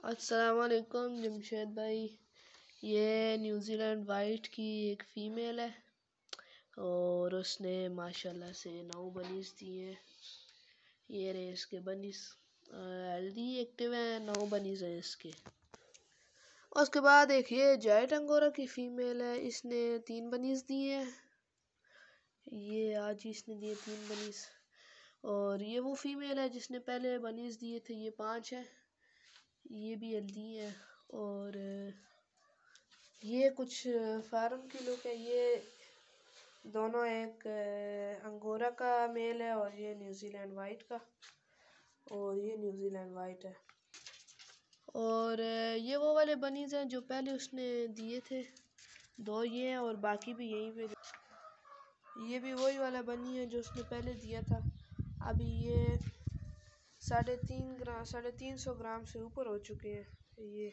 अस्सलाम वालेकुम जमशेद भाई। ये न्यूज़ीलैंड वाइट की एक फ़ीमेल है और उसने माशाल्लाह से 9 बनीज़ दी हैं। ये रहे इसके बनीज़, हेल्दी एक्टिव हैं, 9 बनीज़ हैं इसके। उसके बाद एक ये जायंट अंगोरा की फ़ीमेल है, इसने 3 बनीज़ दिए हैं। ये आज ही इसने दिए 3 बनीज़। और ये वो फ़ीमेल है जिसने पहले बनीज़ दिए थे, ये 5 है। ये भी हेल्दी है। और ये कुछ फार्म की लुक है। ये दोनों एक अंगोरा का मेल है और ये न्यूज़ीलैंड वाइट का, और ये न्यूज़ीलैंड वाइट है। और ये वो वाले बनीज़ हैं जो पहले उसने दिए थे, 2 ये हैं और बाकी भी यहीं पे। ये भी वही वाला बनी है जो उसने पहले दिया था। अभी ये 350 ग्राम से ऊपर हो चुके हैं ये।